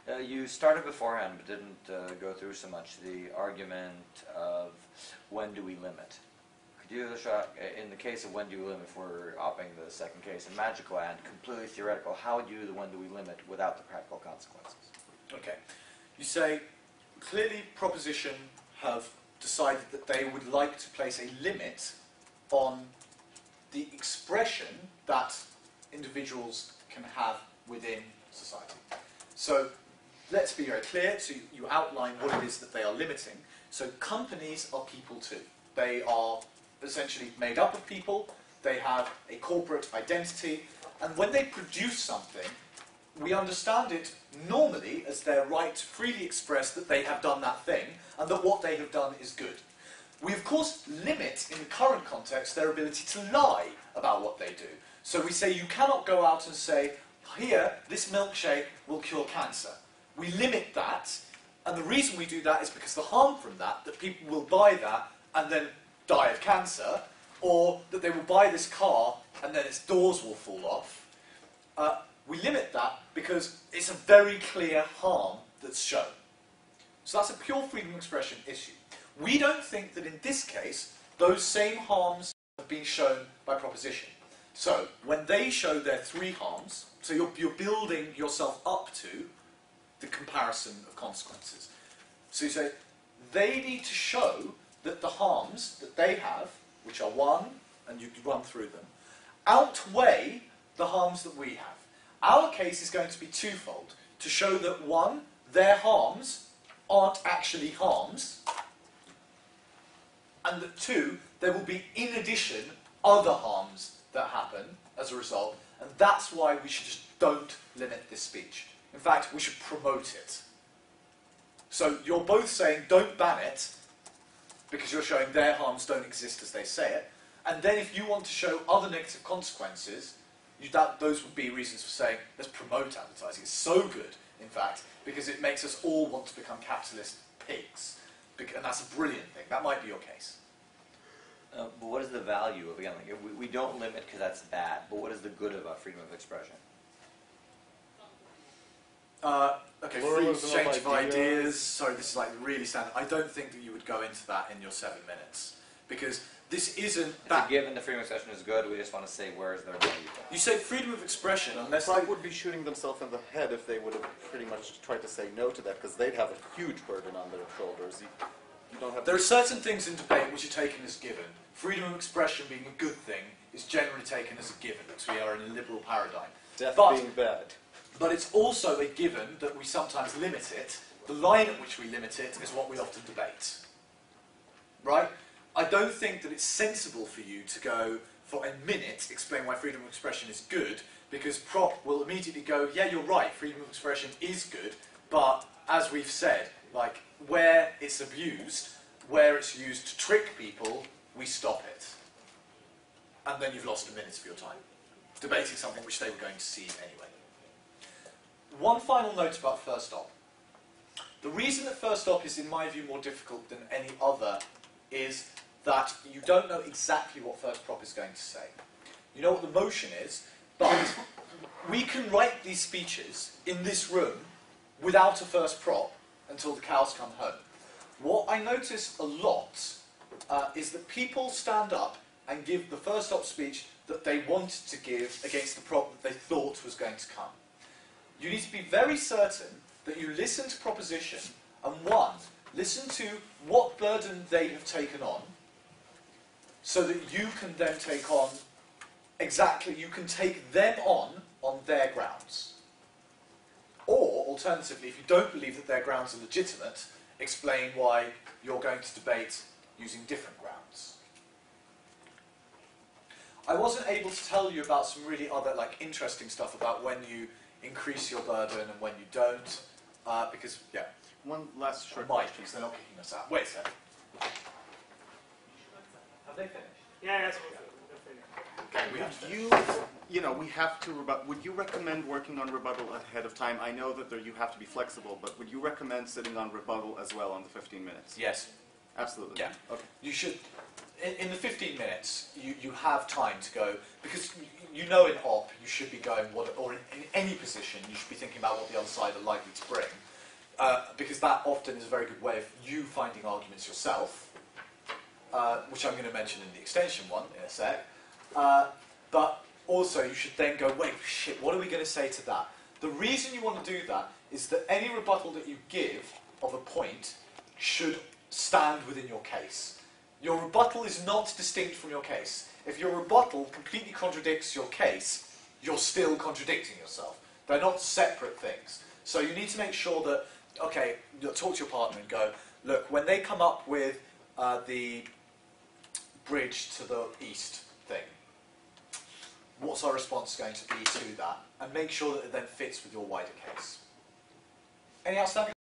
You started beforehand but didn't go through so much the argument of when do we limit. Could you show, in the case of when do we limit, if we're opting the second case, in Magic Land, completely theoretical, how would you do the when do we limit without the practical consequences? Okay. You say, clearly proposition have decided that they would like to place a limit on the expression that individuals can have within society. So let's be very clear. So you outline what it is that they are limiting. So companies are people too. They are essentially made up of people. They have a corporate identity. And when they produce something, we understand it normally as their right to freely express that they have done that thing and that what they have done is good. We, of course, limit, in the current context, their ability to lie about what they do. So we say you cannot go out and say, here, this milkshake will cure cancer. We limit that, and the reason we do that is because the harm from that people will buy that and then die of cancer, or that they will buy this car and then its doors will fall off. We limit that because it's a very clear harm that's shown. So that's a pure freedom of expression issue. We don't think that in this case, those same harms have been shown by proposition. So when they show their three harms, so you're building yourself up to the comparison of consequences. So you say, they need to show that the harms that they have, which are one, and you run through them, outweigh the harms that we have. Our case is going to be twofold. To show that, one, their harms aren't actually harms, and that, two, there will be, in addition, other harms that happen as a result, and that's why we should just don't limit this speech. In fact, we should promote it. So you're both saying don't ban it, because you're showing their harms don't exist as they say it, and then if you want to show other negative consequences, those would be reasons for saying, let's promote advertising. It's so good, in fact, because it makes us all want to become capitalist pigs. And that's a brilliant thing. That might be your case. But what is the value of, again, like, we don't limit because that's bad, but what is the good about freedom of expression? Okay, free exchange of ideas. Sorry, this is like really standard. I don't think that you would go into that in your 7 minutes, because this isn't that. Given the freedom of expression is good, we just want to say where is their value. You say freedom of expression, unless they would be shooting themselves in the head if they would have pretty much tried to say no to that, because they'd have a huge burden on their shoulders. You don't have. There are certain things in debate which are taken as given. Freedom of expression being a good thing is generally taken as a given, because we are in a liberal paradigm. Death being bad. But it's also a given that we sometimes limit it. The line at which we limit it is what we often debate. Right? I don't think that it's sensible for you to go for a minute explain why freedom of expression is good, because Prop will immediately go, yeah, you're right, freedom of expression is good, but as we've said, like, where it's abused, where it's used to trick people, we stop it. And then you've lost a minute of your time debating something which they were going to see anyway. One final note about first op. The reason that first op is, in my view, more difficult than any other is that you don't know exactly what first prop is going to say. You know what the motion is, but we can write these speeches in this room without a first prop until the cows come home. What I notice a lot is that people stand up and give the first op speech that they wanted to give against the prop that they thought was going to come. You need to be very certain that you listen to proposition and, one, listen to what burden they have taken on, so that you can then take on exactly, you can take them on their grounds. Or, alternatively, if you don't believe that their grounds are legitimate, explain why you're going to debate using different grounds. I wasn't able to tell you about some really other interesting stuff about when you increase your burden and when you don't, because, yeah. One last short question. question. They're not kicking us out. Wait a second. Have they finished? Yeah, yes. Okay, we have to we have to rebut. Would you recommend working on rebuttal ahead of time? I know that you have to be flexible, but would you recommend sitting on rebuttal as well on the 15 minutes? Yes. Absolutely. Yeah. Okay. You should. in the 15 minutes, you have time to go, because you know in op you should be going, or in any position, you should be thinking about what the other side are likely to bring. Because that often is a very good way of you finding arguments yourself, which I'm going to mention in the extension one in a sec. But also you should then go, wait, shit, what are we going to say to that? The reason you want to do that is that any rebuttal that you give of a point should stand within your case. Your rebuttal is not distinct from your case. If your rebuttal completely contradicts your case, you're still contradicting yourself. They're not separate things. So you need to make sure that, okay, you'll talk to your partner and go, look, when they come up with the bridge to the east thing, what's our response going to be to that? And make sure that it then fits with your wider case. Any outstanding